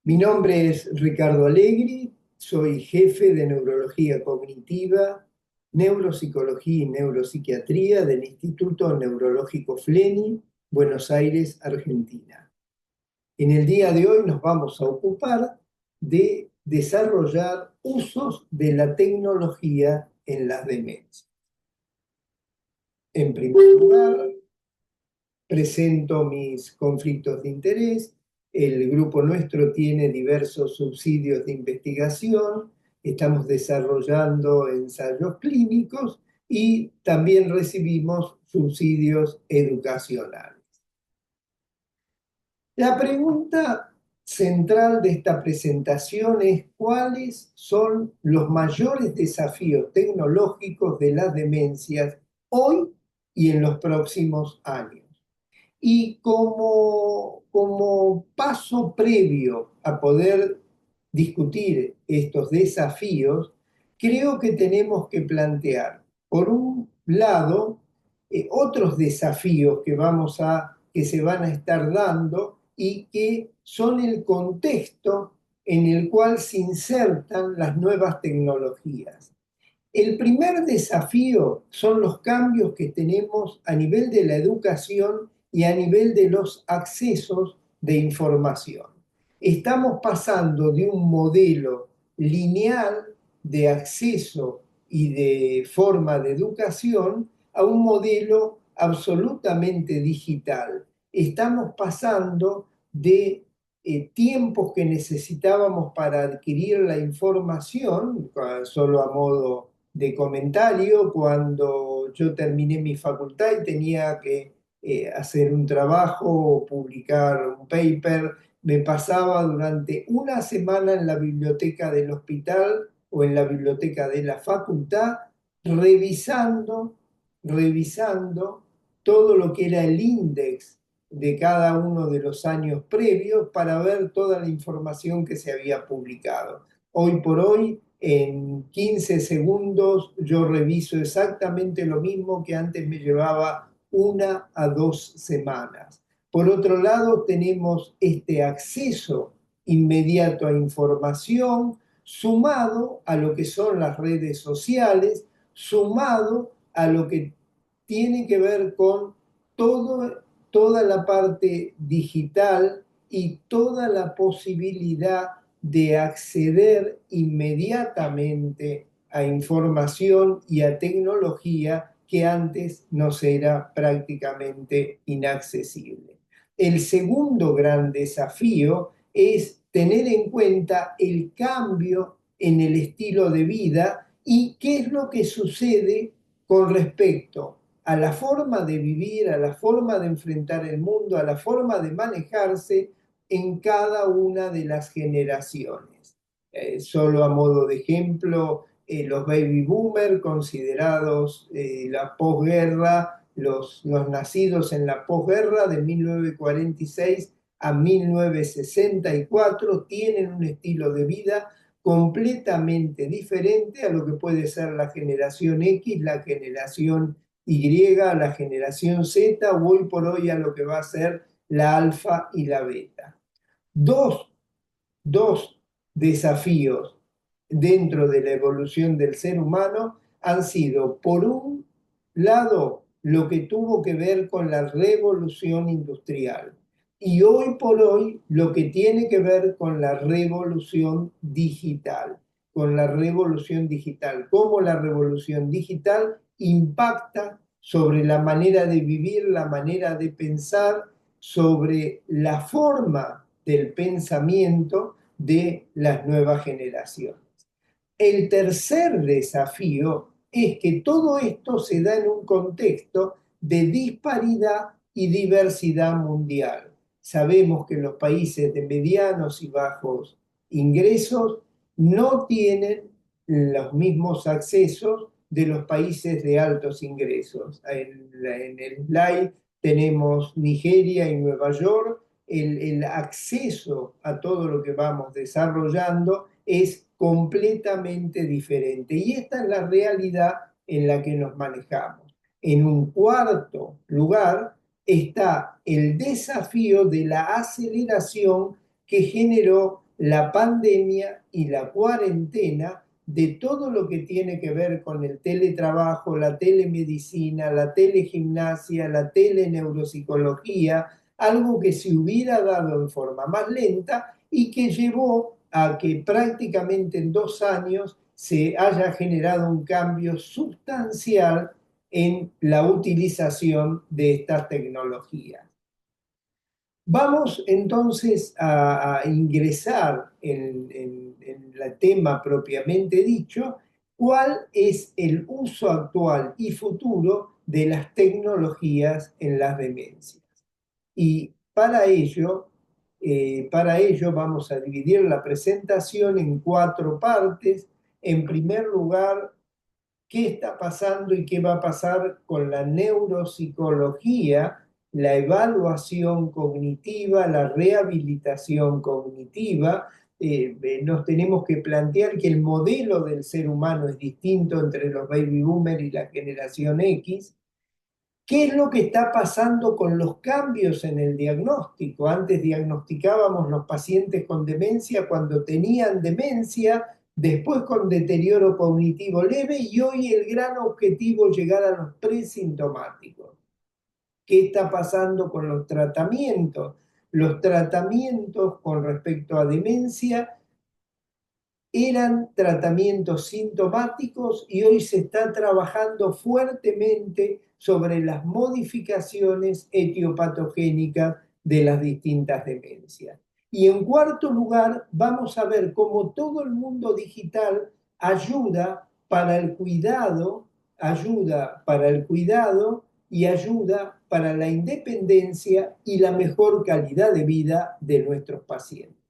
Mi nombre es Ricardo Allegri, soy jefe de Neurología Cognitiva, Neuropsicología y Neuropsiquiatría del Instituto Neurológico FLENI, Buenos Aires, Argentina. En el día de hoy nos vamos a ocupar de desarrollar usos de la tecnología en las demencias. En primer lugar, presento mis conflictos de interés. El grupo nuestro tiene diversos subsidios de investigación, estamos desarrollando ensayos clínicos y también recibimos subsidios educacionales. La pregunta central de esta presentación es cuáles son los mayores desafíos tecnológicos de las demencias hoy y en los próximos años. Y como paso previo a poder discutir estos desafíos, creo que tenemos que plantear, por un lado, otros desafíos que se van a estar dando y que son el contexto en el cual se insertan las nuevas tecnologías. El primer desafío son los cambios que tenemos a nivel de la educación y a nivel de los accesos de información. Estamos pasando de un modelo lineal de acceso y de forma de educación a un modelo absolutamente digital. Estamos pasando de tiempos que necesitábamos para adquirir la información, solo a modo de comentario, cuando yo terminé mi facultad y tenía que hacer un trabajo o publicar un paper, me pasaba durante una semana en la biblioteca del hospital o en la biblioteca de la facultad revisando todo lo que era el índice de cada uno de los años previos para ver toda la información que se había publicado. Hoy por hoy, en 15 segundos, yo reviso exactamente lo mismo que antes me llevaba 1 a 2 semanas. Por otro lado, tenemos este acceso inmediato a información, sumado a lo que son las redes sociales, sumado a lo que tiene que ver con toda la parte digital y toda la posibilidad de acceder inmediatamente a información y a tecnología que antes nos era prácticamente inaccesible. El segundo gran desafío es tener en cuenta el cambio en el estilo de vida y qué es lo que sucede con respecto a la forma de vivir, a la forma de enfrentar el mundo, a la forma de manejarse en cada una de las generaciones. Solo a modo de ejemplo, los baby boomers, considerados la posguerra, los nacidos en la posguerra de 1946 a 1964, tienen un estilo de vida completamente diferente a lo que puede ser la generación X, la generación Y, la generación Z, o hoy por hoy a lo que va a ser la alfa y la beta. Dos desafíos dentro de la evolución del ser humano han sido, por un lado, lo que tuvo que ver con la revolución industrial y hoy por hoy lo que tiene que ver con la revolución digital, cómo la revolución digital impacta sobre la manera de vivir, la manera de pensar, sobre la forma del pensamiento de las nuevas generaciones. El tercer desafío es que todo esto se da en un contexto de disparidad y diversidad mundial. Sabemos que los países de medianos y bajos ingresos no tienen los mismos accesos de los países de altos ingresos. En el slide tenemos Nigeria y Nueva York. El acceso a todo lo que vamos desarrollando es completamente diferente. Y esta es la realidad en la que nos manejamos. En un cuarto lugar está el desafío de la aceleración que generó la pandemia y la cuarentena de todo lo que tiene que ver con el teletrabajo, la telemedicina, la telegimnasia, la teleneuropsicología, algo que se hubiera dado en forma más lenta y que llevó a que prácticamente en 2 años se haya generado un cambio sustancial en la utilización de estas tecnologías. Vamos entonces a ingresar en el tema propiamente dicho, cuál es el uso actual y futuro de las tecnologías en las demencias. Y para ello vamos a dividir la presentación en 4 partes. En primer lugar, qué está pasando y qué va a pasar con la neuropsicología, la evaluación cognitiva, la rehabilitación cognitiva. Nos tenemos que plantear que el modelo del ser humano es distinto entre los baby boomers y la generación X. ¿Qué es lo que está pasando con los cambios en el diagnóstico? Antes diagnosticábamos los pacientes con demencia cuando tenían demencia, después con deterioro cognitivo leve y hoy el gran objetivo es llegar a los presintomáticos. ¿Qué está pasando con los tratamientos? Los tratamientos con respecto a demencia eran tratamientos sintomáticos y hoy se está trabajando fuertemente sobre las modificaciones etiopatogénicas de las distintas demencias. Y en cuarto lugar, vamos a ver cómo todo el mundo digital ayuda para el cuidado y ayuda para la independencia y la mejor calidad de vida de nuestros pacientes.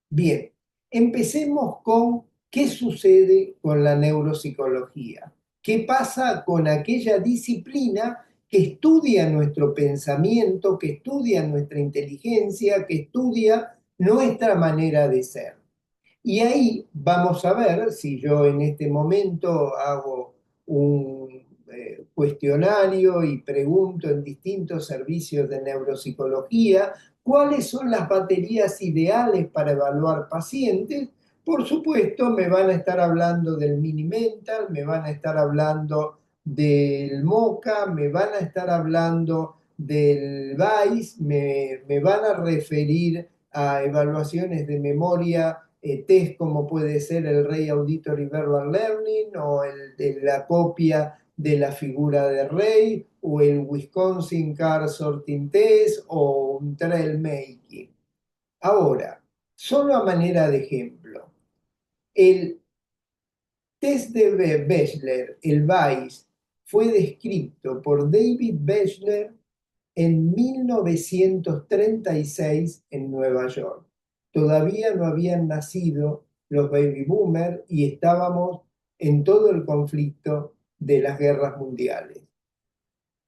Bien, empecemos con qué sucede con la neuropsicología. ¿Qué pasa con aquella disciplina que estudia nuestro pensamiento, que estudia nuestra inteligencia, que estudia nuestra manera de ser? Y ahí vamos a ver si yo en este momento hago un cuestionario y pregunto en distintos servicios de neuropsicología cuáles son las baterías ideales para evaluar pacientes. Por supuesto, me van a estar hablando del Mini Mental, me van a estar hablando del MoCA, me van a estar hablando del VAIS, me van a referir a evaluaciones de memoria, test como puede ser el Rey Auditory Verbal Learning o el de la copia de la figura de Rey o el Wisconsin Car Sorting Test o un Trail Making. Ahora, solo a manera de ejemplo, el test de Bechler, el VAIS, fue descrito por David Bechler en 1936 en Nueva York. Todavía no habían nacido los baby boomers y estábamos en todo el conflicto de las guerras mundiales.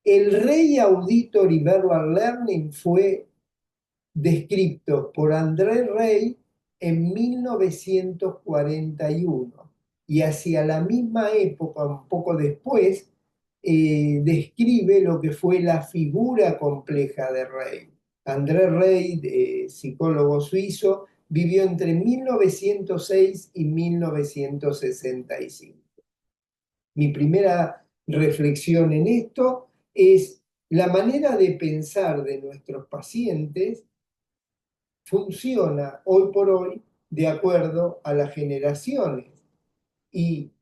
El Rey Auditory Verbal Learning fue descrito por André Rey en 1941 y hacia la misma época, un poco después, describe lo que fue la figura compleja de Rey. André Rey, psicólogo suizo, vivió entre 1906 y 1965. Mi primera reflexión en esto es la manera de pensar de nuestros pacientes funciona hoy por hoy de acuerdo a las generaciones. Y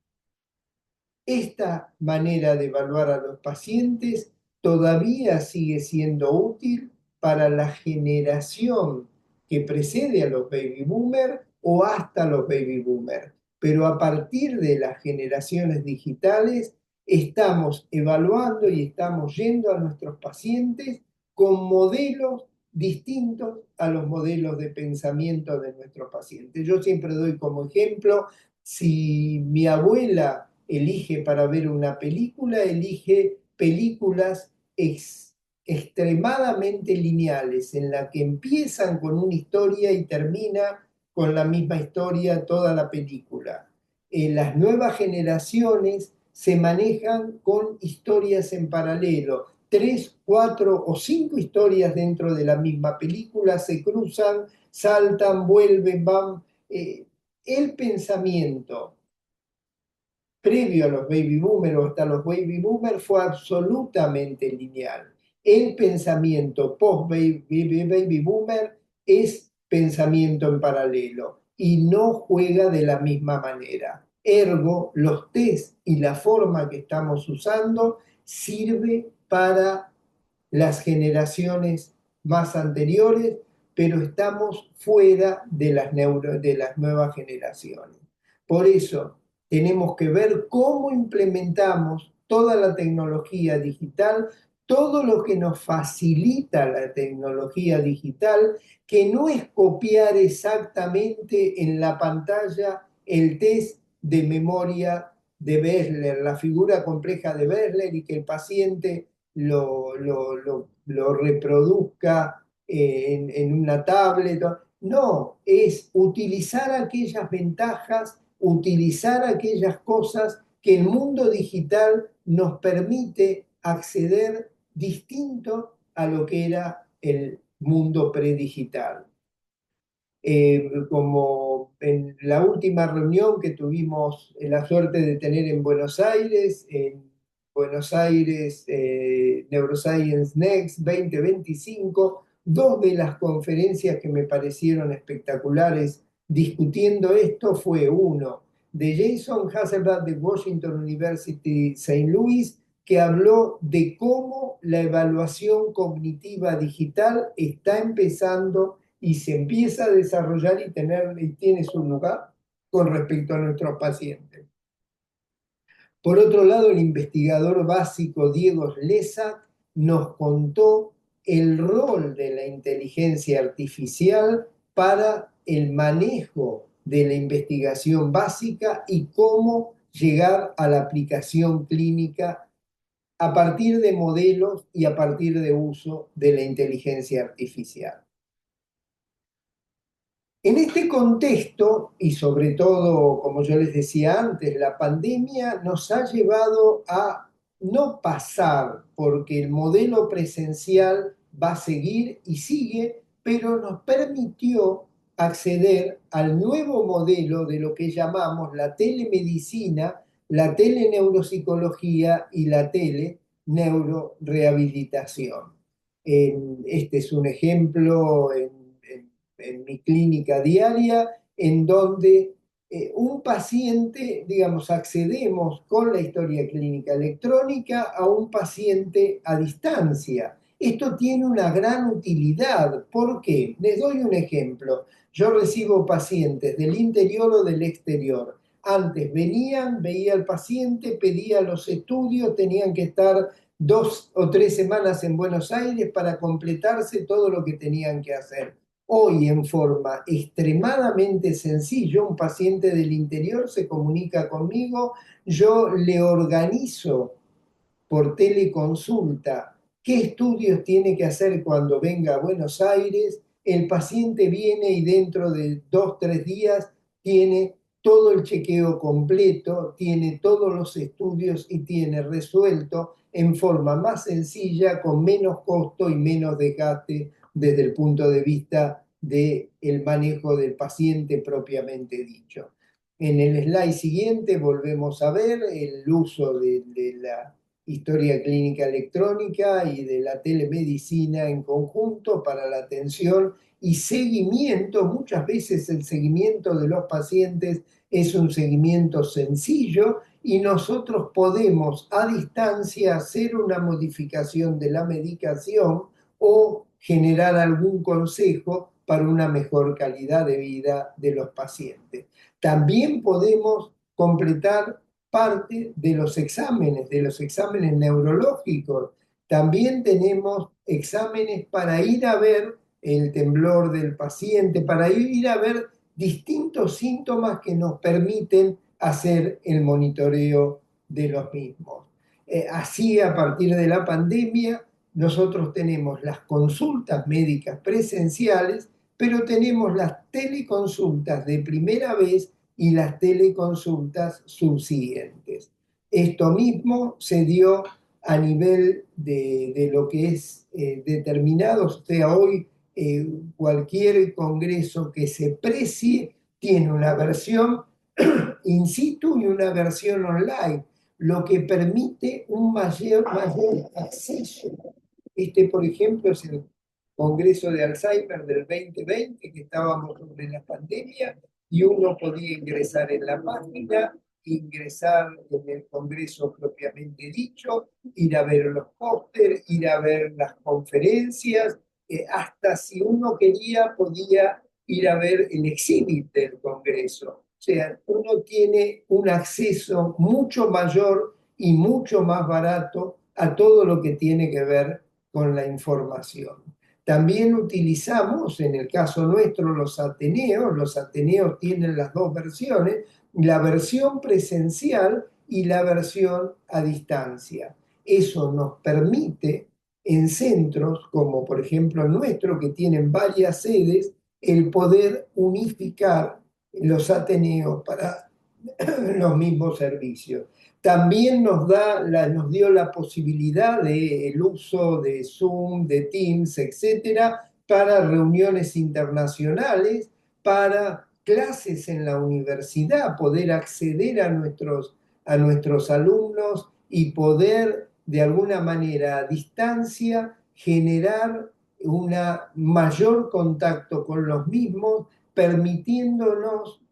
esta manera de evaluar a los pacientes todavía sigue siendo útil para la generación que precede a los baby boomers o hasta los baby boomers. Pero a partir de las generaciones digitales estamos evaluando y estamos yendo a nuestros pacientes con modelos distintos a los modelos de pensamiento de nuestros pacientes. Yo siempre doy como ejemplo, si mi abuela elige para ver una película, elige películas extremadamente lineales, en la que empiezan con una historia y termina con la misma historia toda la película. Las nuevas generaciones se manejan con historias en paralelo, 3, 4 o 5 historias dentro de la misma película, se cruzan, saltan, vuelven, van. El pensamiento previo a los baby boomers o hasta los baby boomers fue absolutamente lineal. El pensamiento post-baby boomer es pensamiento en paralelo y no juega de la misma manera. Ergo, los test y la forma que estamos usando sirve para las generaciones más anteriores, pero estamos fuera de las nuevas generaciones. Por eso, tenemos que ver cómo implementamos toda la tecnología digital, todo lo que nos facilita la tecnología digital, que no es copiar exactamente en la pantalla el test de memoria de Besler, la figura compleja de Besler, y que el paciente lo reproduzca en una tablet. No, es utilizar aquellas ventajas, utilizar aquellas cosas que el mundo digital nos permite acceder distinto a lo que era el mundo predigital. Como en la última reunión que tuvimos la suerte de tener en Buenos Aires Neuroscience Next 2025, dos de las conferencias que me parecieron espectaculares discutiendo esto fue uno de Jason Hasselblad de Washington University St. Louis, que habló de cómo la evaluación cognitiva digital está empezando y se empieza a desarrollar y tiene su lugar con respecto a nuestros pacientes. Por otro lado, el investigador básico Diego Slezak nos contó el rol de la inteligencia artificial para el manejo de la investigación básica y cómo llegar a la aplicación clínica a partir de modelos y a partir de uso de la inteligencia artificial. En este contexto, y sobre todo, como yo les decía antes, la pandemia nos ha llevado a no pasar, porque el modelo presencial va a seguir y sigue, pero nos permitió acceder al nuevo modelo de lo que llamamos la telemedicina, la teleneuropsicología y la teleneurorehabilitación. Este es un ejemplo en mi clínica diaria, en donde un paciente, digamos, accedemos con la historia clínica electrónica a un paciente a distancia. Esto tiene una gran utilidad. ¿Por qué? Les doy un ejemplo. Yo recibo pacientes del interior o del exterior. Antes venían, veía al paciente, pedía los estudios, tenían que estar 2 o 3 semanas en Buenos Aires para completarse todo lo que tenían que hacer. Hoy, en forma extremadamente sencilla, un paciente del interior se comunica conmigo, yo le organizo por teleconsulta qué estudios tiene que hacer cuando venga a Buenos Aires, el paciente viene y dentro de 2, 3 días tiene todo el chequeo completo, tiene todos los estudios y tiene resuelto en forma más sencilla, con menos costo y menos desgaste desde el punto de vista del manejo del paciente propiamente dicho. En el slide siguiente volvemos a ver el uso de la historia clínica electrónica y de la telemedicina en conjunto para la atención y seguimiento. Muchas veces el seguimiento de los pacientes es un seguimiento sencillo y nosotros podemos a distancia hacer una modificación de la medicación o generar algún consejo para una mejor calidad de vida de los pacientes. También podemos completar parte de los exámenes neurológicos. También tenemos exámenes para ir a ver el temblor del paciente, para ir a ver distintos síntomas que nos permiten hacer el monitoreo de los mismos. Así, a partir de la pandemia, nosotros tenemos las consultas médicas presenciales, pero tenemos las teleconsultas de primera vez y las teleconsultas subsiguientes. Esto mismo se dio a nivel de lo que es determinado. O sea, hoy cualquier congreso que se precie tiene una versión in situ y una versión online, lo que permite un mayor acceso. Este, por ejemplo, es el Congreso de Alzheimer del 2020, que estábamos sobre la pandemia, y uno podía ingresar en la página, ingresar en el Congreso propiamente dicho, ir a ver los pósteres, ir a ver las conferencias, hasta si uno quería, podía ir a ver el exhibit del Congreso. O sea, uno tiene un acceso mucho mayor y mucho más barato a todo lo que tiene que ver con la información. También utilizamos, en el caso nuestro, los Ateneos. Los Ateneos tienen las dos versiones, la versión presencial y la versión a distancia. Eso nos permite en centros como por ejemplo el nuestro, que tienen varias sedes, el poder unificar los Ateneos para los mismos servicios. También nos dio la posibilidad del uso de Zoom, de Teams, etcétera, para reuniones internacionales, para clases en la universidad, poder acceder a nuestros alumnos y poder de alguna manera a distancia generar un mayor contacto con los mismos, permitiéndonos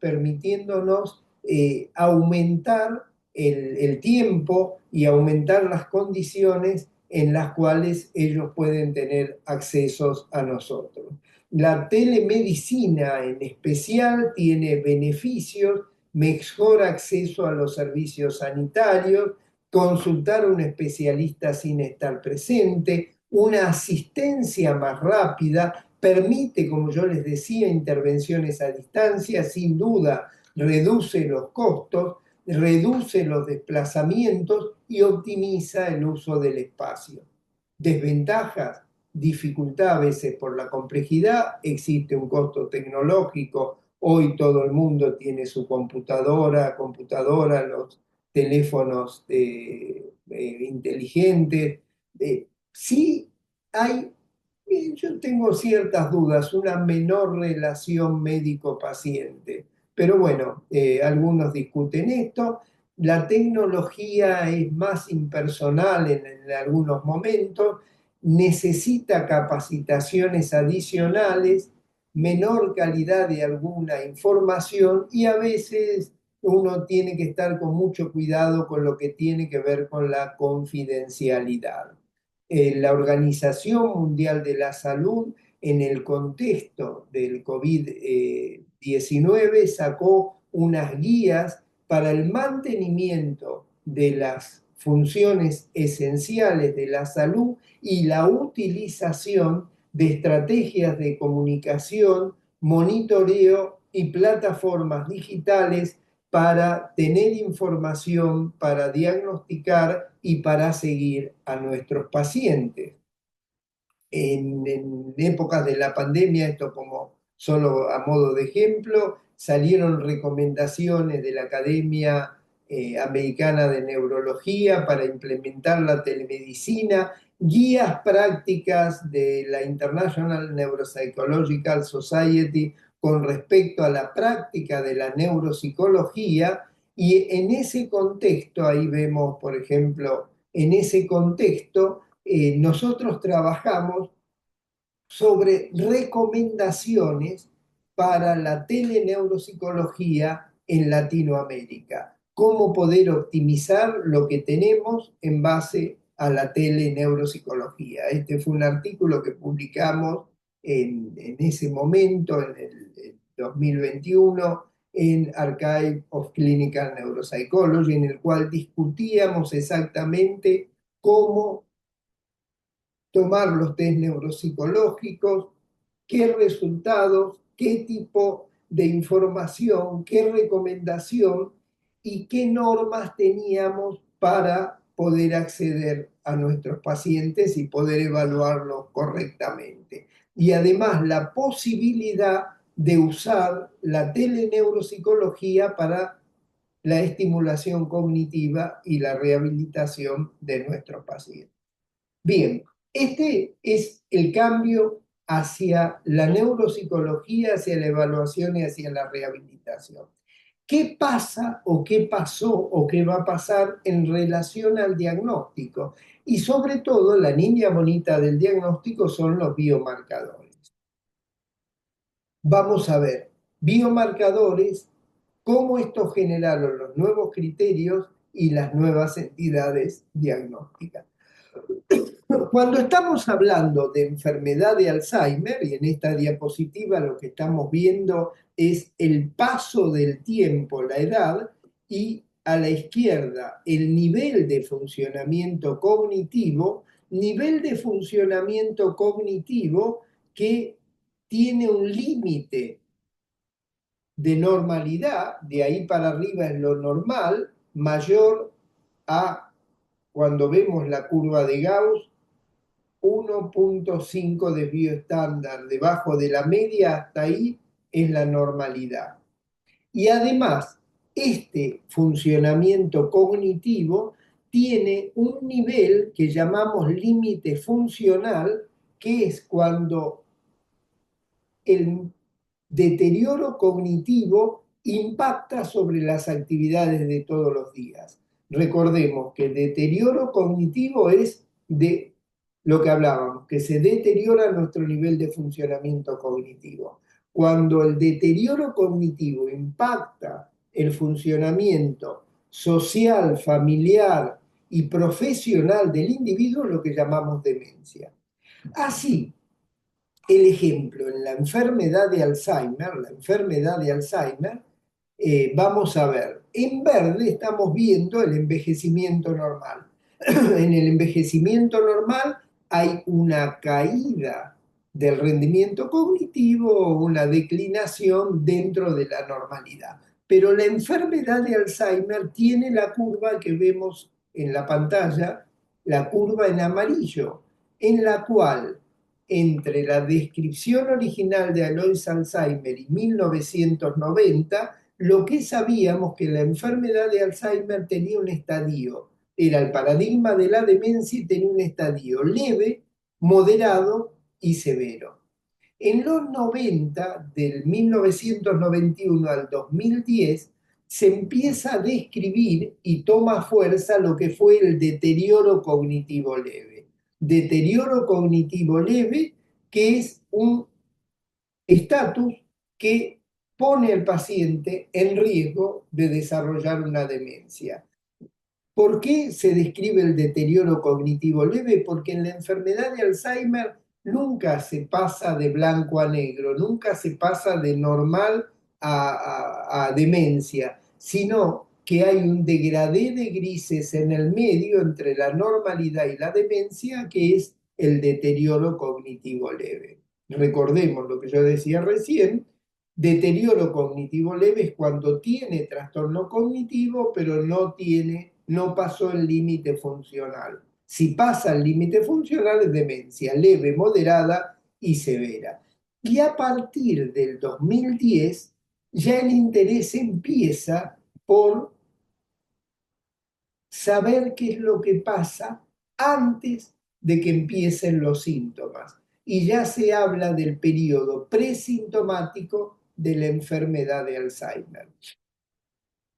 aumentar el tiempo y aumentar las condiciones en las cuales ellos pueden tener accesos a nosotros. La telemedicina en especial tiene beneficios, mejor acceso a los servicios sanitarios, consultar a un especialista sin estar presente, una asistencia más rápida, permite, como yo les decía, intervenciones a distancia, sin duda reduce los costos, reduce los desplazamientos y optimiza el uso del espacio. Desventajas, dificultad a veces por la complejidad, existe un costo tecnológico, hoy todo el mundo tiene su computadora, los teléfonos inteligentes. Sí hay, yo tengo ciertas dudas, una menor relación médico-paciente, pero bueno, algunos discuten esto. La tecnología es más impersonal en algunos momentos, necesita capacitaciones adicionales, menor calidad de alguna información y a veces uno tiene que estar con mucho cuidado con lo que tiene que ver con la confidencialidad. La Organización Mundial de la Salud, en el contexto del COVID-19, sacó unas guías para el mantenimiento de las funciones esenciales de la salud y la utilización de estrategias de comunicación, monitoreo y plataformas digitales para tener información, para diagnosticar y para seguir a nuestros pacientes. En épocas de la pandemia, esto como solo a modo de ejemplo, salieron recomendaciones de la Academia Americana de Neurología para implementar la telemedicina, guías prácticas de la International Neuropsychological Society con respecto a la práctica de la neuropsicología, y en ese contexto, ahí vemos, por ejemplo, en ese contexto, nosotros trabajamos sobre recomendaciones para la teleneuropsicología en Latinoamérica. Cómo poder optimizar lo que tenemos en base a la teleneuropsicología. Este fue un artículo que publicamos en ese momento, en el 2021, en Archive of Clinical Neuropsychology, en el cual discutíamos exactamente cómo tomar los test neuropsicológicos, qué resultados, qué tipo de información, qué recomendación y qué normas teníamos para poder acceder a nuestros pacientes y poder evaluarlos correctamente. Y además la posibilidad de usar la teleneuropsicología para la estimulación cognitiva y la rehabilitación de nuestros pacientes. Bien, este es el cambio hacia la neuropsicología, hacia la evaluación y hacia la rehabilitación. ¿Qué pasa o qué pasó o qué va a pasar en relación al diagnóstico? Y sobre todo, la niña bonita del diagnóstico son los biomarcadores. Vamos a ver, biomarcadores, cómo estos generaron los nuevos criterios y las nuevas entidades diagnósticas. Cuando estamos hablando de enfermedad de Alzheimer, y en esta diapositiva lo que estamos viendo es el paso del tiempo, la edad, y a la izquierda el nivel de funcionamiento cognitivo que tiene un límite de normalidad, de ahí para arriba es lo normal, mayor a, cuando vemos la curva de Gauss, 1.5 desvío estándar, debajo de la media hasta ahí es la normalidad. Y además, este funcionamiento cognitivo tiene un nivel que llamamos límite funcional, que es cuando el deterioro cognitivo impacta sobre las actividades de todos los días. Recordemos que el deterioro cognitivo es de lo que hablábamos, que se deteriora nuestro nivel de funcionamiento cognitivo. Cuando el deterioro cognitivo impacta el funcionamiento social, familiar y profesional del individuo, es lo que llamamos demencia. Así, el ejemplo, en la enfermedad de Alzheimer, vamos a ver, en verde estamos viendo el envejecimiento normal. En el envejecimiento normal hay una caída del rendimiento cognitivo, una declinación dentro de la normalidad. Pero la enfermedad de Alzheimer tiene la curva que vemos en la pantalla, la curva en amarillo, en la cual entre la descripción original de Alois Alzheimer y 1990, lo que sabíamos que la enfermedad de Alzheimer tenía un estadio, era el paradigma de la demencia y tenía un estadio leve, moderado y severo. En los 90, del 1991 al 2010, se empieza a describir y toma fuerza lo que fue el deterioro cognitivo leve. Deterioro cognitivo leve, que es un estatus que pone al paciente en riesgo de desarrollar una demencia. ¿Por qué se describe el deterioro cognitivo leve? Porque en la enfermedad de Alzheimer nunca se pasa de blanco a negro, nunca se pasa de normal a demencia, sino que hay un degradé de grises en el medio entre la normalidad y la demencia, que es el deterioro cognitivo leve. Recordemos lo que yo decía recién, deterioro cognitivo leve es cuando tiene trastorno cognitivo, pero no pasó el límite funcional. Si pasa el límite funcional es demencia leve, moderada y severa. Y a partir del 2010 ya el interés empieza por saber qué es lo que pasa antes de que empiecen los síntomas. Y ya se habla del periodo presintomático de la enfermedad de Alzheimer.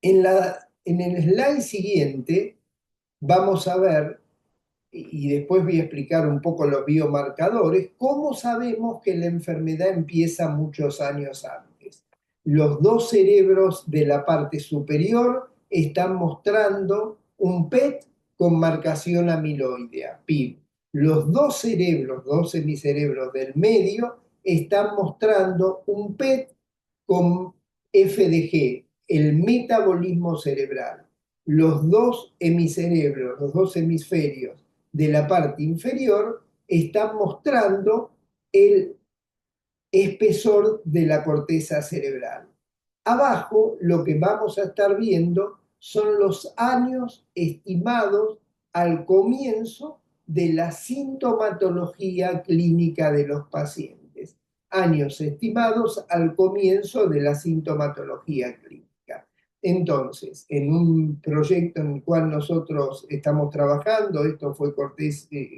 En el slide siguiente vamos a ver, y después voy a explicar un poco los biomarcadores, cómo sabemos que la enfermedad empieza muchos años antes. Los dos cerebros de la parte superior están mostrando un PET con marcación amiloidea, PIB. Los dos hemicerebros del medio, están mostrando un PET con FDG, el metabolismo cerebral. Los dos hemicerebros, los dos hemisferios de la parte inferior están mostrando el espesor de la corteza cerebral. Abajo lo que vamos a estar viendo son los años estimados al comienzo de la sintomatología clínica de los pacientes. Años estimados al comienzo de la sintomatología clínica. Entonces, en un proyecto en el cual nosotros estamos trabajando, esto fue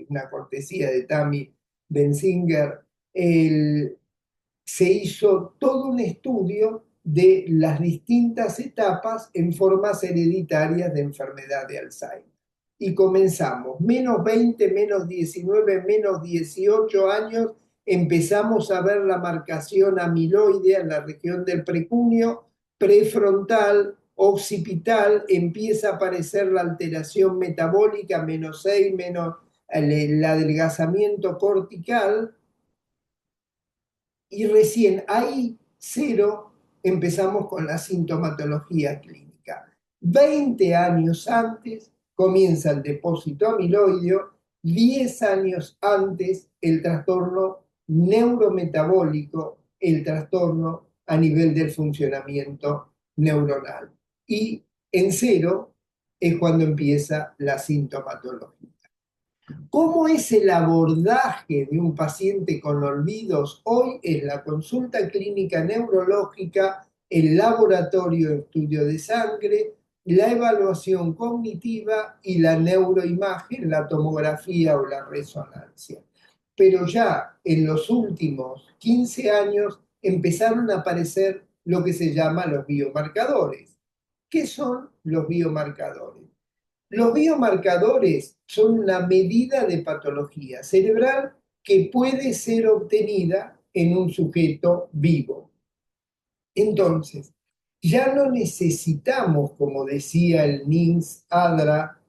una cortesía de Tami Benzinger, se hizo todo un estudio de las distintas etapas en formas hereditarias de enfermedad de Alzheimer. Y comenzamos, -20, -19, -18 años, empezamos a ver la marcación amiloidea en la región del precunio, prefrontal, occipital, empieza a aparecer la alteración metabólica, -6, menos el adelgazamiento cortical, y recién ahí, cero, empezamos con la sintomatología clínica. 20 años antes comienza el depósito amiloideo, 10 años antes el trastorno neurometabólico, el trastorno a nivel del funcionamiento neuronal. Y en cero es cuando empieza la sintomatología. ¿Cómo es el abordaje de un paciente con olvidos? Hoy es la consulta clínica neurológica, el laboratorio de estudio de sangre, la evaluación cognitiva y la neuroimagen, la tomografía o la resonancia. Pero ya en los últimos 15 años empezaron a aparecer lo que se llama los biomarcadores. ¿Qué son los biomarcadores? Los biomarcadores son una medida de patología cerebral que puede ser obtenida en un sujeto vivo. Entonces, ya no necesitamos, como decía el NINS-ADRA,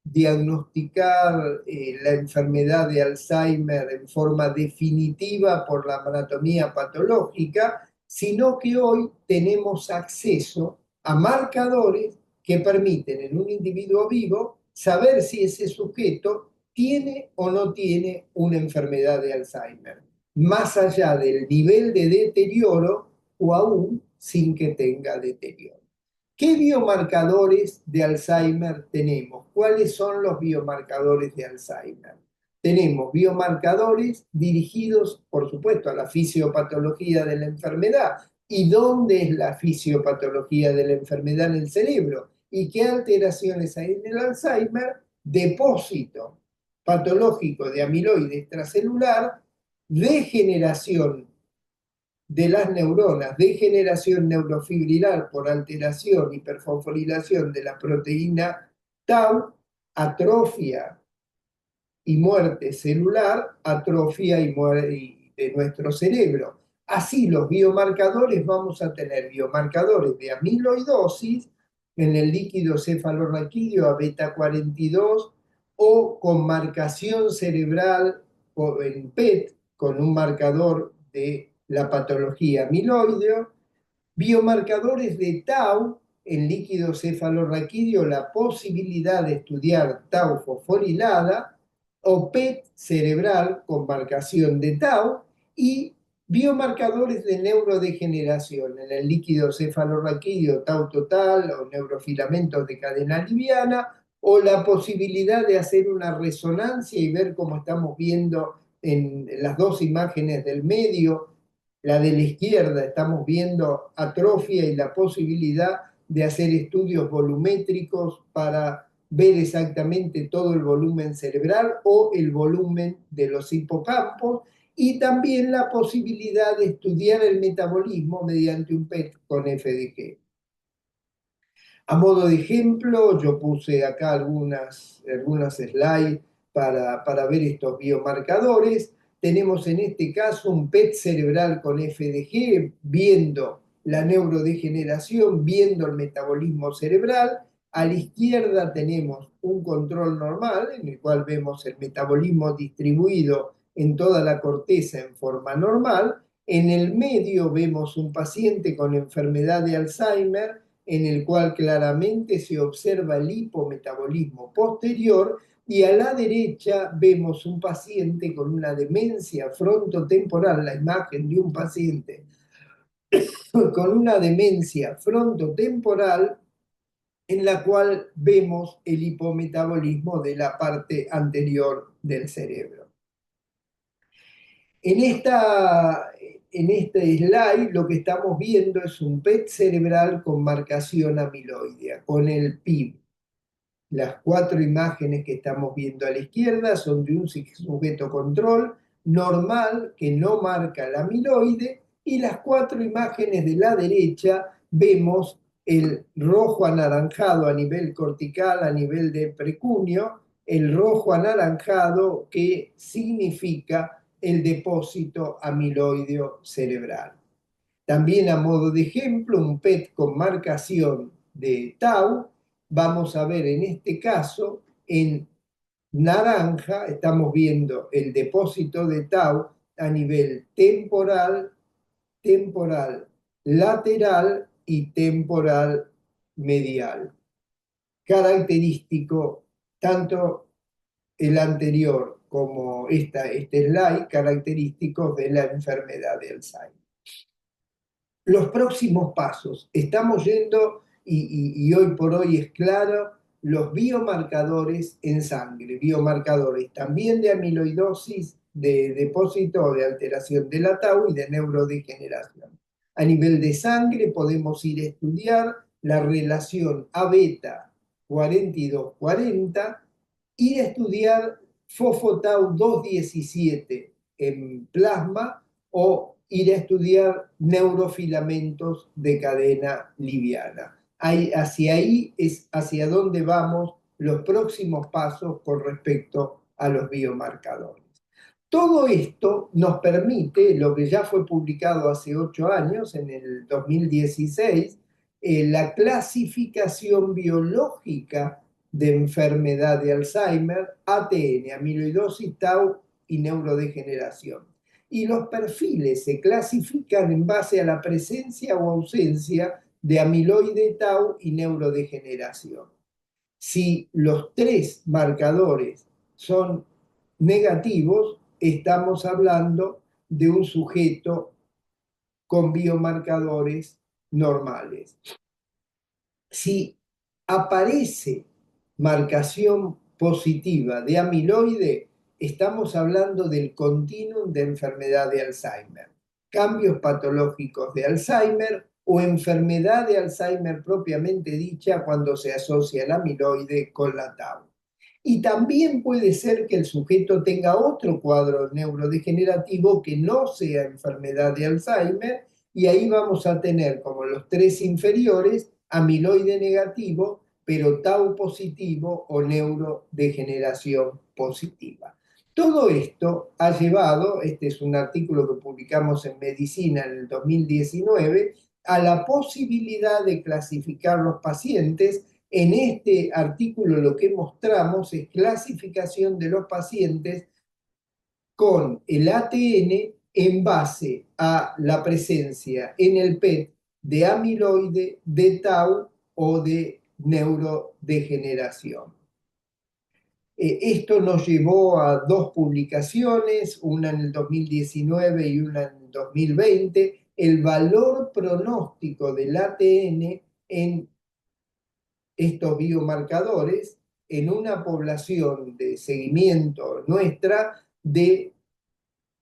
diagnosticar la enfermedad de Alzheimer en forma definitiva por la anatomía patológica, sino que hoy tenemos acceso a marcadores que permiten en un individuo vivo saber si ese sujeto tiene o no tiene una enfermedad de Alzheimer, más allá del nivel de deterioro o aún sin que tenga deterioro. ¿Qué biomarcadores de Alzheimer tenemos? ¿Cuáles son los biomarcadores de Alzheimer? Tenemos biomarcadores dirigidos, por supuesto, a la fisiopatología de la enfermedad. ¿Y dónde es la fisiopatología de la enfermedad en el cerebro? ¿Y qué alteraciones hay en el Alzheimer? Depósito patológico de amiloide extracelular, degeneración de las neuronas, degeneración neurofibrilar por alteración, hiperfosforilación de la proteína tau, atrofia y muerte celular, atrofia y muerte de nuestro cerebro. Así los biomarcadores, vamos a tener biomarcadores de amiloidosis en el líquido cefalorraquídeo a beta 42 o con marcación cerebral o en PET con un marcador de la patología amiloideo, biomarcadores de tau en líquido cefalorraquídeo, la posibilidad de estudiar tau fosforilada, o PET cerebral con marcación de tau, y biomarcadores de neurodegeneración en el líquido cefalorraquídeo, tau total o neurofilamentos de cadena liviana, o la posibilidad de hacer una resonancia y ver cómo estamos viendo en las dos imágenes del medio. La de la izquierda estamos viendo atrofia y la posibilidad de hacer estudios volumétricos para ver exactamente todo el volumen cerebral o el volumen de los hipocampos, y también la posibilidad de estudiar el metabolismo mediante un PET con FDG. A modo de ejemplo, yo puse acá algunas slides para ver estos biomarcadores. Tenemos en este caso un PET cerebral con FDG, viendo la neurodegeneración, viendo el metabolismo cerebral. A la izquierda tenemos un control normal, en el cual vemos el metabolismo distribuido en toda la corteza en forma normal. En el medio vemos un paciente con enfermedad de Alzheimer, en el cual claramente se observa el hipometabolismo posterior, y a la derecha vemos un paciente con una demencia frontotemporal, la imagen de un paciente con una demencia frontotemporal en la cual vemos el hipometabolismo de la parte anterior del cerebro. En esta en este slide lo que estamos viendo es un PET cerebral con marcación amiloidea, con el PIB. Las 4 imágenes que estamos viendo a la izquierda son de un sujeto control normal que no marca el amiloide, y las 4 imágenes de la derecha vemos el rojo anaranjado a nivel cortical, a nivel de precunio, el rojo anaranjado que significa el depósito amiloideo cerebral. También a modo de ejemplo, un PET con marcación de tau, vamos a ver en este caso, en naranja, estamos viendo el depósito de tau a nivel temporal, temporal lateral y temporal medial. Característico, tanto el anterior como este slide, característicos de la enfermedad de Alzheimer. Los próximos pasos, estamos yendo, y hoy por hoy es claro, los biomarcadores en sangre, biomarcadores también de amiloidosis, de depósito de alteración de la tau y de neurodegeneración. A nivel de sangre podemos ir a estudiar la relación A-beta 4240, ir a estudiar fosfotau 217 en plasma o ir a estudiar neurofilamentos de cadena liviana. Hacia ahí es hacia donde vamos los próximos pasos con respecto a los biomarcadores. Todo esto nos permite, lo que ya fue publicado hace 8 años, en el 2016, la clasificación biológica de enfermedad de Alzheimer, ATN, amiloidosis, tau y neurodegeneración. Y los perfiles se clasifican en base a la presencia o ausencia de amiloide, tau y neurodegeneración. Si los 3 marcadores son negativos, estamos hablando de un sujeto con biomarcadores normales. Si aparece marcación positiva de amiloide, estamos hablando del continuum de enfermedad de Alzheimer, cambios patológicos de Alzheimer o enfermedad de Alzheimer propiamente dicha cuando se asocia el amiloide con la tau. Y también puede ser que el sujeto tenga otro cuadro neurodegenerativo que no sea enfermedad de Alzheimer, y ahí vamos a tener, como los 3 inferiores, amiloide negativo, pero tau positivo o neurodegeneración positiva. Todo esto ha llevado, este es un artículo que publicamos en Medicina en el 2019, a la posibilidad de clasificar los pacientes. En este artículo lo que mostramos es clasificación de los pacientes con el ATN en base a la presencia en el PET de amiloide, de tau o de neurodegeneración. Esto nos llevó a 2 publicaciones, una en el 2019 y una en el 2020, el valor pronóstico del ATN en estos biomarcadores en una población de seguimiento nuestra de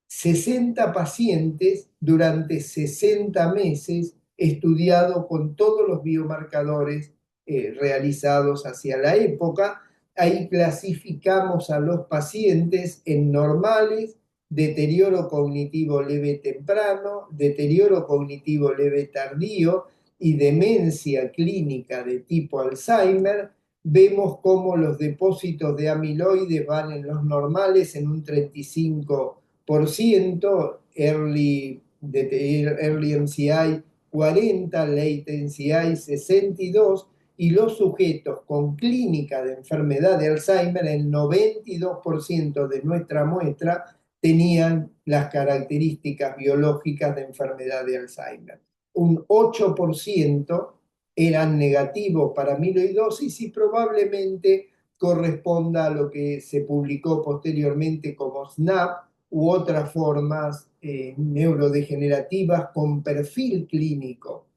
60 pacientes durante 60 meses, estudiado con todos los biomarcadores realizados hacia la época. Ahí clasificamos a los pacientes en normales, deterioro cognitivo leve temprano, deterioro cognitivo leve tardío y demencia clínica de tipo Alzheimer. Vemos cómo los depósitos de amiloides van en los normales en un 35%, early MCI 40, late MCI 62, y los sujetos con clínica de enfermedad de Alzheimer, el 92% de nuestra muestra tenían las características biológicas de enfermedad de Alzheimer. Un 8% eran negativos para amiloidosis y probablemente corresponda a lo que se publicó posteriormente como SNAP u otras formas neurodegenerativas con perfil clínico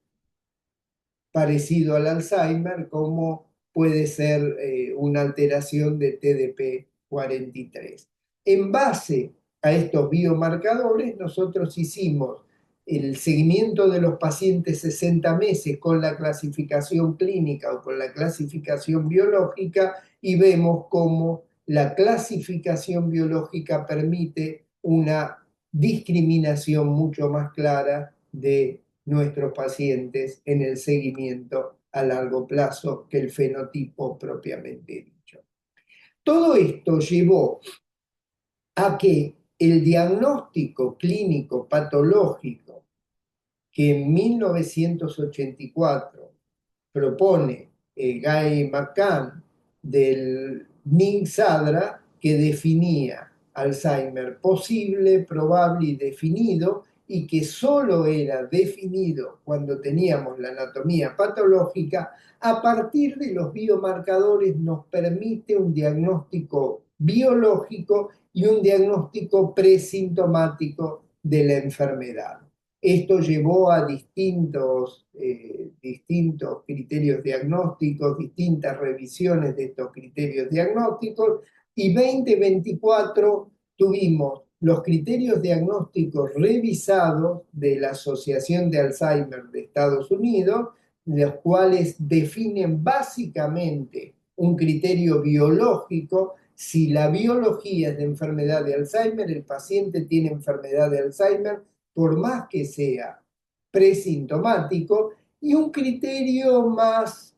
parecido al Alzheimer, como puede ser una alteración de TDP-43. En base a estos biomarcadores, nosotros hicimos el seguimiento de los pacientes 60 meses con la clasificación clínica o con la clasificación biológica y vemos cómo la clasificación biológica permite una discriminación mucho más clara de nuestros pacientes en el seguimiento a largo plazo que el fenotipo propiamente dicho. Todo esto llevó a que el diagnóstico clínico patológico que en 1984 propone Guy McCann del NINSADRA, que definía Alzheimer posible, probable y definido, y que solo era definido cuando teníamos la anatomía patológica, a partir de los biomarcadores nos permite un diagnóstico biológico y un diagnóstico presintomático de la enfermedad. Esto llevó a distintos criterios diagnósticos, distintas revisiones de estos criterios diagnósticos, y 2024 tuvimos los criterios diagnósticos revisados de la Asociación de Alzheimer de Estados Unidos, los cuales definen básicamente un criterio biológico. Si la biología es de enfermedad de Alzheimer, el paciente tiene enfermedad de Alzheimer, por más que sea presintomático, y un criterio más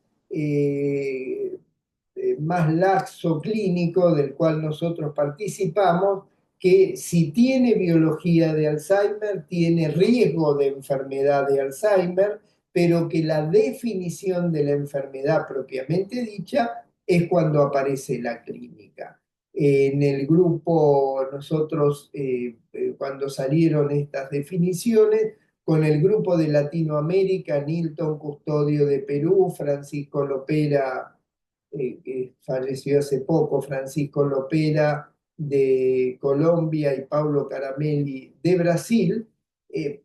laxo clínico del cual nosotros participamos, que si tiene biología de Alzheimer, tiene riesgo de enfermedad de Alzheimer, pero que la definición de la enfermedad propiamente dicha es cuando aparece la clínica. En el grupo, nosotros, cuando salieron estas definiciones, con el grupo de Latinoamérica, Nilton Custodio de Perú, Francisco Lopera, que falleció hace poco, Francisco Lopera de Colombia y Paulo Caramelli de Brasil,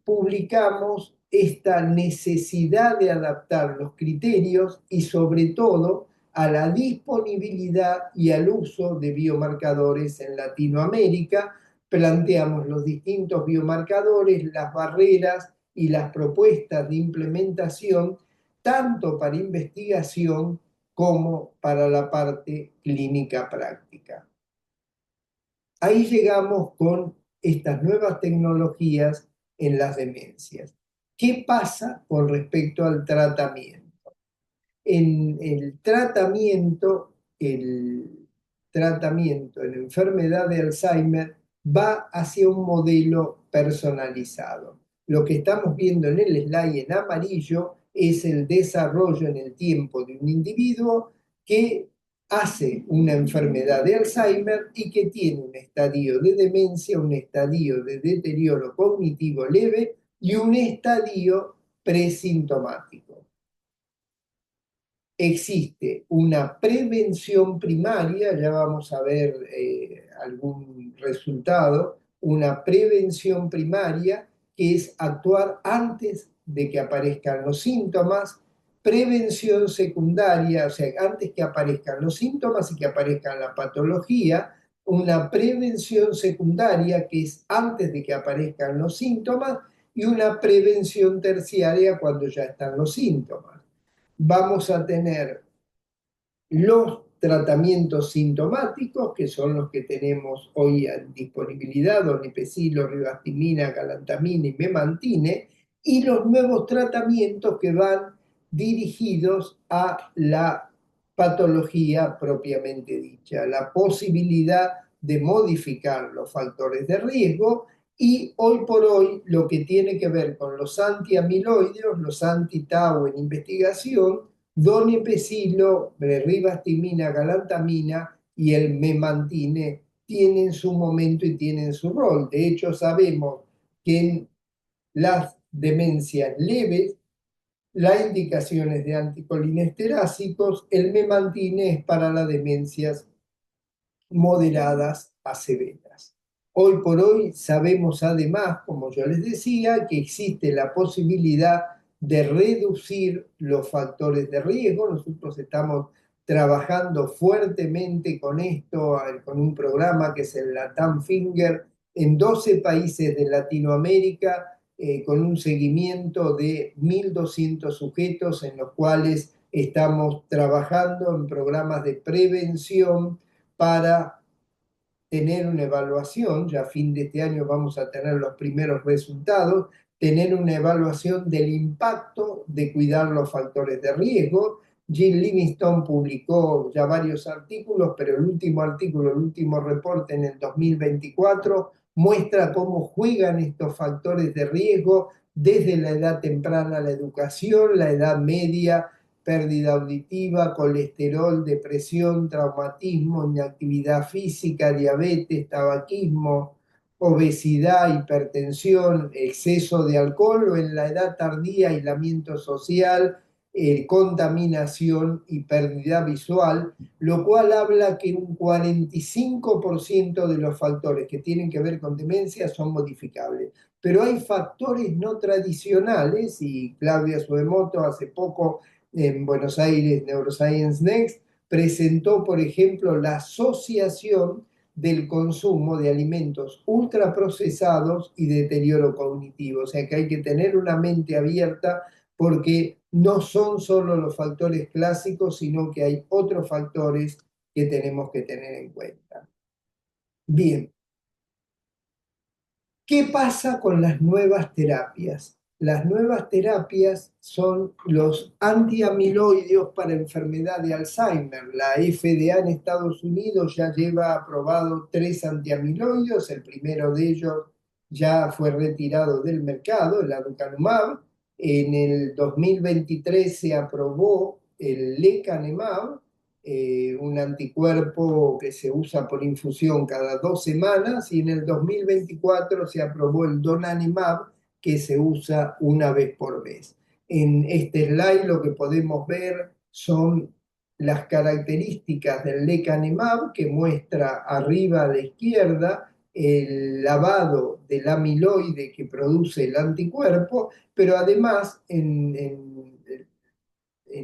publicamos esta necesidad de adaptar los criterios y sobre todo a la disponibilidad y al uso de biomarcadores en Latinoamérica. Planteamos los distintos biomarcadores, las barreras y las propuestas de implementación, tanto para investigación como para la parte clínica práctica. Ahí llegamos con estas nuevas tecnologías en las demencias. ¿Qué pasa con respecto al tratamiento? En el tratamiento en enfermedad de Alzheimer va hacia un modelo personalizado. Lo que estamos viendo en el slide en amarillo es el desarrollo en el tiempo de un individuo que hace una enfermedad de Alzheimer y que tiene un estadio de demencia, un estadio de deterioro cognitivo leve y un estadio presintomático. Existe una prevención primaria, ya vamos a ver algún resultado, una prevención primaria que es actuar antes de que aparezcan los síntomas, prevención secundaria, o sea, antes que aparezcan los síntomas y que aparezca la patología, una prevención secundaria que es antes de que aparezcan los síntomas y una prevención terciaria cuando ya están los síntomas. Vamos a tener los tratamientos sintomáticos, que son los que tenemos hoy en disponibilidad, donepezilo, rivastimina, galantamina y memantine, y los nuevos tratamientos que van dirigidos a la patología propiamente dicha, la posibilidad de modificar los factores de riesgo y hoy por hoy lo que tiene que ver con los antiamiloideos, los anti-tau en investigación, donepezilo, rivastimina, galantamina y el memantine tienen su momento y tienen su rol. De hecho, sabemos que en las demencias leves, la indicación es de anticolinesterácicos, el memantine es para las demencias moderadas a severas. Hoy por hoy sabemos además, como yo les decía, que existe la posibilidad de reducir los factores de riesgo. Nosotros estamos trabajando fuertemente con esto, con un programa que es el LATAM Finger, en 12 países de Latinoamérica, con un seguimiento de 1.200 sujetos en los cuales estamos trabajando en programas de prevención para tener una evaluación, ya a fin de este año vamos a tener los primeros resultados, tener una evaluación del impacto de cuidar los factores de riesgo. Jill Livingstone publicó ya varios artículos, pero el último artículo, el último reporte en el 2024, muestra cómo juegan estos factores de riesgo desde la edad temprana, la educación, la edad media, pérdida auditiva, colesterol, depresión, traumatismo, inactividad física, diabetes, tabaquismo, obesidad, hipertensión, exceso de alcohol o en la edad tardía, aislamiento social, contaminación y pérdida visual, lo cual habla que un 45% de los factores que tienen que ver con demencia son modificables. Pero hay factores no tradicionales, y Claudia Suemoto hace poco en Buenos Aires Neuroscience Next presentó, por ejemplo, la asociación del consumo de alimentos ultraprocesados y deterioro cognitivo. O sea que hay que tener una mente abierta porque no son solo los factores clásicos, sino que hay otros factores que tenemos que tener en cuenta. Bien, ¿qué pasa con las nuevas terapias? Las nuevas terapias son los antiamiloideos para enfermedad de Alzheimer. La FDA en Estados Unidos ya lleva aprobado 3 antiamiloideos. El primero de ellos ya fue retirado del mercado, el aducanumab. En el 2023 se aprobó el lecanemab, un anticuerpo que se usa por infusión cada 2 semanas, y en el 2024 se aprobó el donanemab, que se usa una vez por mes. En este slide lo que podemos ver son las características del lecanemab, que muestra arriba a la izquierda el lavado del amiloide que produce el anticuerpo, pero además en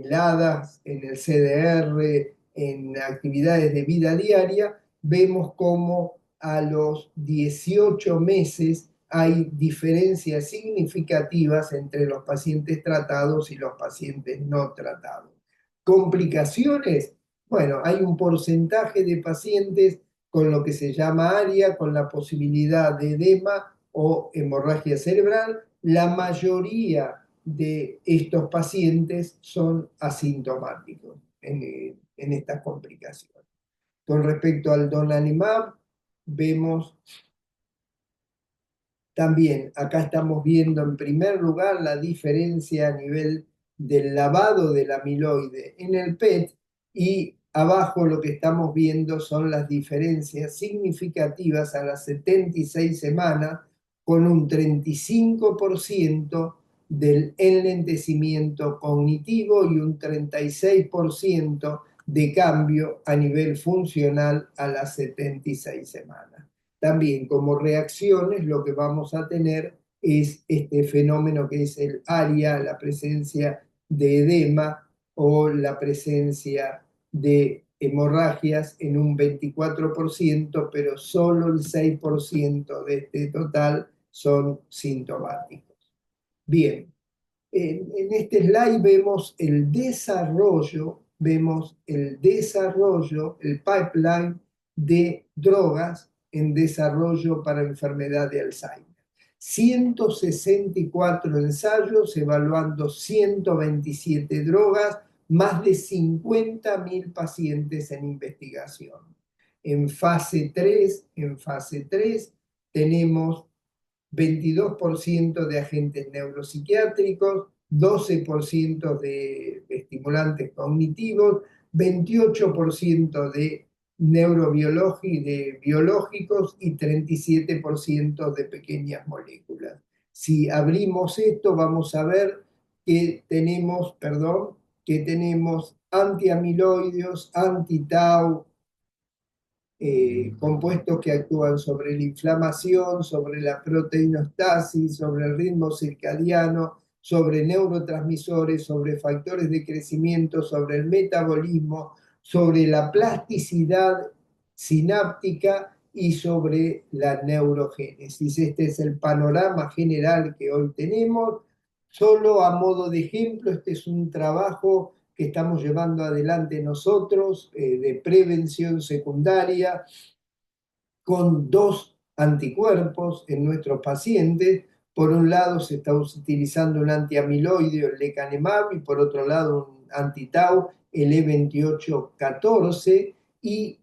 LADAS, en el CDR, en actividades de vida diaria, vemos cómo a los 18 meses hay diferencias significativas entre los pacientes tratados y los pacientes no tratados. Complicaciones, bueno, hay un porcentaje de pacientes con lo que se llama ARIA, con la posibilidad de edema o hemorragia cerebral. La mayoría de estos pacientes son asintomáticos en estas complicaciones. Con respecto al donanemab, vemos también, acá estamos viendo en primer lugar la diferencia a nivel del lavado del amiloide en el PET, y abajo lo que estamos viendo son las diferencias significativas a las 76 semanas, con un 35% del enlentecimiento cognitivo y un 36% de cambio a nivel funcional a las 76 semanas. También como reacciones lo que vamos a tener es este fenómeno que es el ARIA, la presencia de edema o la presencia de hemorragias en un 24%, pero solo el 6% de este total son sintomáticos. Bien, en este slide vemos el desarrollo, el pipeline de drogas en desarrollo para enfermedad de Alzheimer. 164 ensayos evaluando 127 drogas, más de 50.000 pacientes en investigación. En fase 3 tenemos 22% de agentes neuropsiquiátricos, 12% de estimulantes cognitivos, 28% de biológicos y 37% de pequeñas moléculas. Si abrimos esto, vamos a ver que tenemos, antiamiloideos, anti-tau, compuestos que actúan sobre la inflamación, sobre la proteinostasis, sobre el ritmo circadiano, sobre neurotransmisores, sobre factores de crecimiento, sobre el metabolismo, sobre la plasticidad sináptica y sobre la neurogénesis. Este es el panorama general que hoy tenemos. Solo a modo de ejemplo, este es un trabajo que estamos llevando adelante nosotros de prevención secundaria con dos anticuerpos en nuestros pacientes. Por un lado se está utilizando un antiamiloide, el lecanemab, y por otro lado un anti-tau, el E2814, y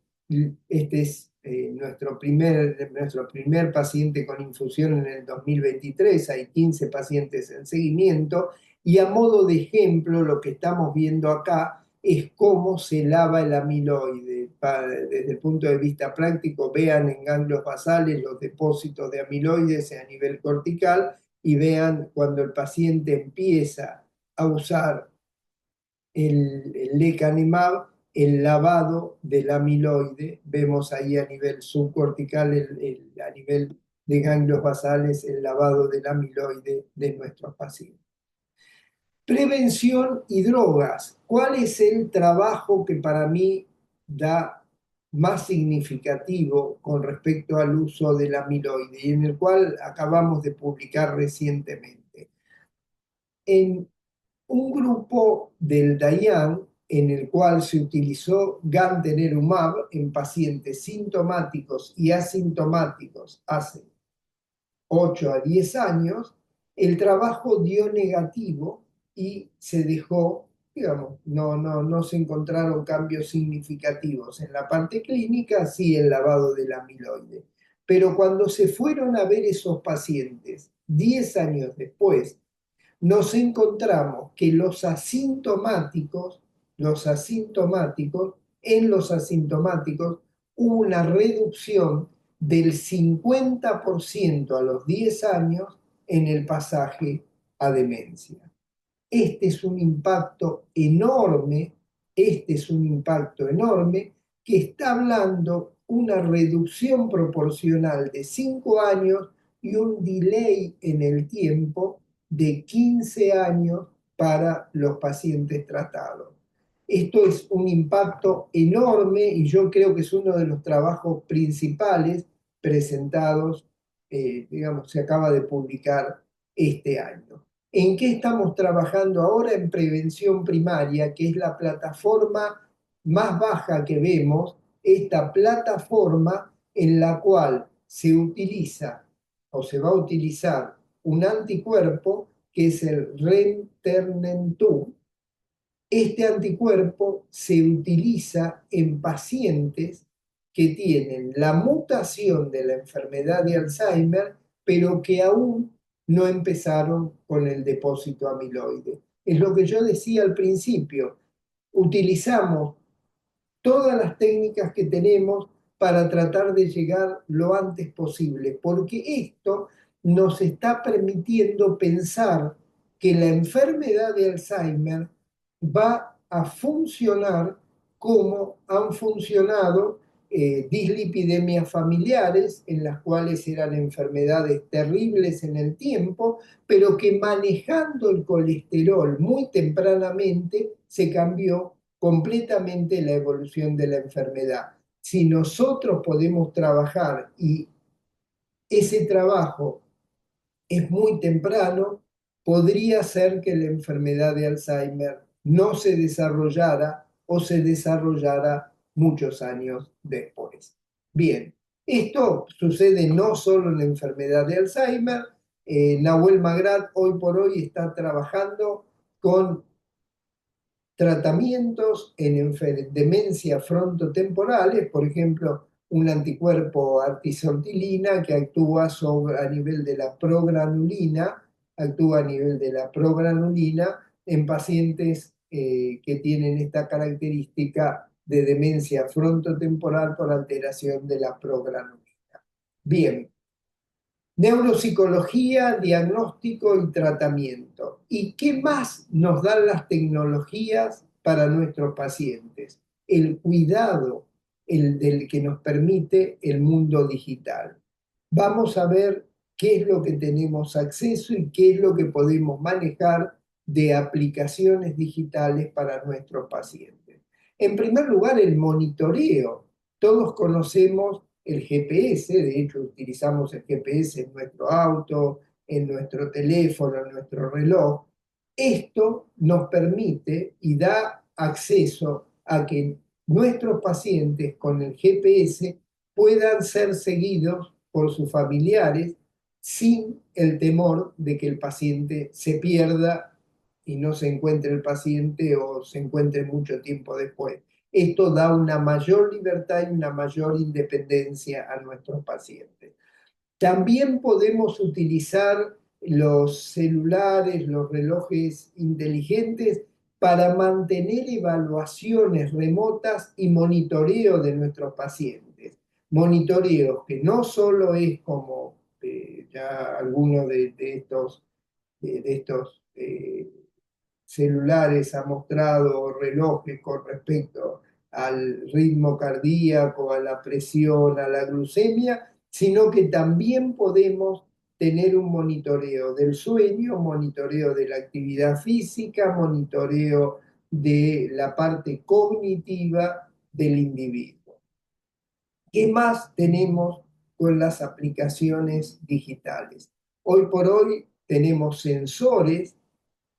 este es nuestro primer paciente con infusión en el 2023, hay 15 pacientes en seguimiento, y a modo de ejemplo lo que estamos viendo acá es cómo se lava el amiloide. Desde el punto de vista práctico, vean en ganglios basales los depósitos de amiloides a nivel cortical y vean cuando el paciente empieza a usar el lecanemab, el lavado del amiloide. Vemos ahí a nivel subcortical, a nivel de ganglios basales, el lavado del amiloide de nuestros pacientes. Prevención y drogas. ¿Cuál es el trabajo que para mí da más significativo con respecto al uso del amiloide y en el cual acabamos de publicar recientemente? En un grupo del DAIAN en el cual se utilizó gantenerumab en pacientes sintomáticos y asintomáticos hace 8 a 10 años, el trabajo dio negativo y se dejó, digamos, no se encontraron cambios significativos. En la parte clínica, sí, el lavado del amiloide. Pero cuando se fueron a ver esos pacientes, 10 años después, nos encontramos que en los asintomáticos hubo una reducción del 50% a los 10 años en el pasaje a demencia. Este es un impacto enorme, este es un impacto enorme que está hablando una reducción proporcional de 5 años y un delay en el tiempo de 15 años para los pacientes tratados. Esto es un impacto enorme y yo creo que es uno de los trabajos principales presentados, digamos, se acaba de publicar este año. ¿En qué estamos trabajando ahora? En prevención primaria, que es la plataforma más baja que vemos, esta plataforma en la cual se utiliza o se va a utilizar un anticuerpo que es el Remternentum. Este anticuerpo se utiliza en pacientes que tienen la mutación de la enfermedad de Alzheimer, pero que aún no empezaron con el depósito amiloide. Es lo que yo decía al principio, utilizamos todas las técnicas que tenemos para tratar de llegar lo antes posible, porque esto nos está permitiendo pensar que la enfermedad de Alzheimer va a funcionar como han funcionado dislipidemias familiares, en las cuales eran enfermedades terribles en el tiempo, pero que manejando el colesterol muy tempranamente se cambió completamente la evolución de la enfermedad. Si nosotros podemos trabajar y ese trabajo es muy temprano, podría ser que la enfermedad de Alzheimer no se desarrollara o se desarrollara muchos años después. Bien, esto sucede no solo en la enfermedad de Alzheimer. Nahuel Magrat hoy por hoy está trabajando con tratamientos en demencias frontotemporales, por ejemplo, un anticuerpo artisortilina que actúa a nivel de la progranulina, actúa a nivel de la progranulina en pacientes que tienen esta característica de demencia frontotemporal por alteración de la progranulina. Bien, neuropsicología, diagnóstico y tratamiento. ¿Y qué más nos dan las tecnologías para nuestros pacientes? El cuidado del que nos permite el mundo digital. Vamos a ver qué es lo que tenemos acceso y qué es lo que podemos manejar de aplicaciones digitales para nuestros pacientes. En primer lugar, el monitoreo. Todos conocemos el GPS, de hecho utilizamos el GPS en nuestro auto, en nuestro teléfono, en nuestro reloj. Esto nos permite y da acceso a que nuestros pacientes con el GPS puedan ser seguidos por sus familiares sin el temor de que el paciente se pierda y no se encuentre el paciente o se encuentre mucho tiempo después. Esto da una mayor libertad y una mayor independencia a nuestros pacientes. También podemos utilizar los celulares, los relojes inteligentes para mantener evaluaciones remotas y monitoreo de nuestros pacientes. Monitoreos que no solo es como ya algunos de estos celulares ha mostrado relojes con respecto al ritmo cardíaco, a la presión, a la glucemia, sino que también podemos tener un monitoreo del sueño, monitoreo de la actividad física, monitoreo de la parte cognitiva del individuo. ¿Qué más tenemos con las aplicaciones digitales? Hoy por hoy tenemos sensores,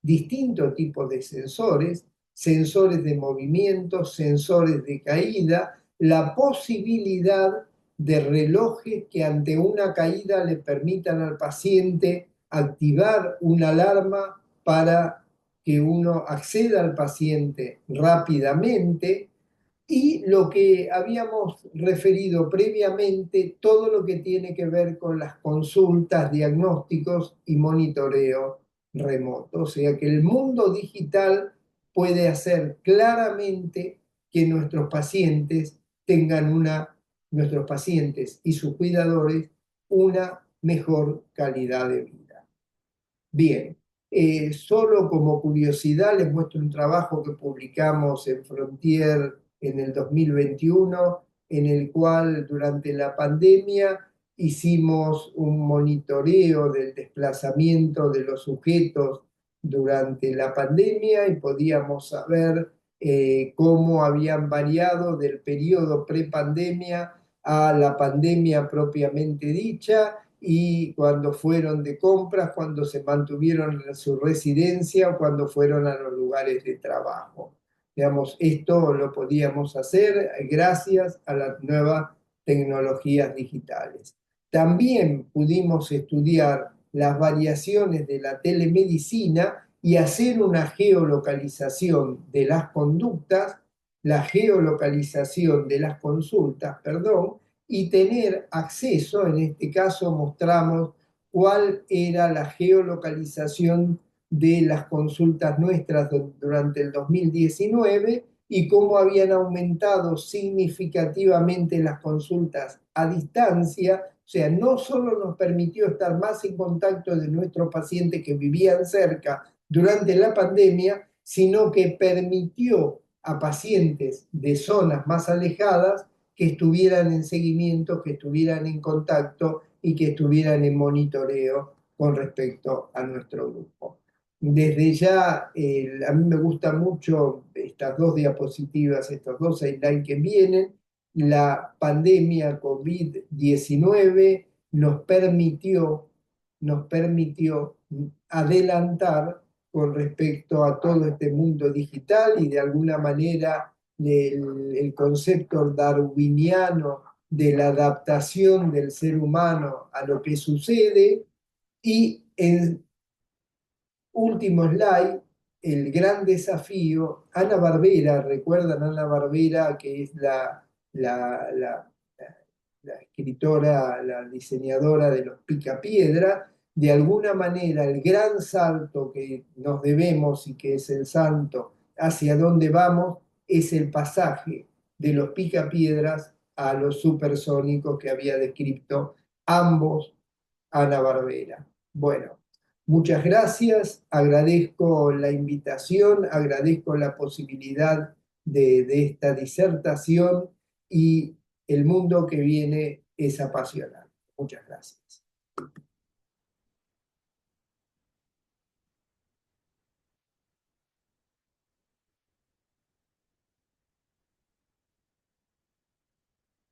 distintos tipos de sensores, sensores de movimiento, sensores de caída, la posibilidad de relojes que ante una caída le permitan al paciente activar una alarma para que uno acceda al paciente rápidamente y lo que habíamos referido previamente, todo lo que tiene que ver con las consultas, diagnósticos y monitoreo remoto. O sea que el mundo digital puede hacer claramente que nuestros pacientes y sus cuidadores, una mejor calidad de vida. Bien, solo como curiosidad les muestro un trabajo que publicamos en Frontier en el 2021, en el cual durante la pandemia hicimos un monitoreo del desplazamiento de los sujetos durante la pandemia y podíamos saber cómo habían variado del periodo prepandemia a la pandemia propiamente dicha y cuando fueron de compras, cuando se mantuvieron en su residencia o cuando fueron a los lugares de trabajo. Digamos, esto lo podíamos hacer gracias a las nuevas tecnologías digitales. También pudimos estudiar las variaciones de la telemedicina y hacer una geolocalización de las conductas, la geolocalización de las consultas, perdón, y tener acceso, en este caso mostramos cuál era la geolocalización de las consultas nuestras durante el 2019 y cómo habían aumentado significativamente las consultas a distancia. O sea, no solo nos permitió estar más en contacto de nuestros pacientes que vivían cerca durante la pandemia, sino que permitió a pacientes de zonas más alejadas que estuvieran en seguimiento, que estuvieran en contacto y que estuvieran en monitoreo con respecto a nuestro grupo. Desde ya, a mí me gustan mucho estas dos diapositivas, estos dos slides que vienen. La pandemia COVID-19 nos permitió adelantar con respecto a todo este mundo digital y de alguna manera el concepto darwiniano de la adaptación del ser humano a lo que sucede. Y en último slide, el gran desafío, Hanna-Barbera, ¿recuerdan Hanna-Barbera, que es la escritora, la diseñadora de los Picapiedra? De alguna manera, el gran salto que nos debemos y que es el salto hacia dónde vamos es el pasaje de los Picapiedras a los supersónicos que había descrito ambos Hanna-Barbera. Bueno, muchas gracias, agradezco la invitación, agradezco la posibilidad de esta disertación y el mundo que viene es apasionante. Muchas gracias.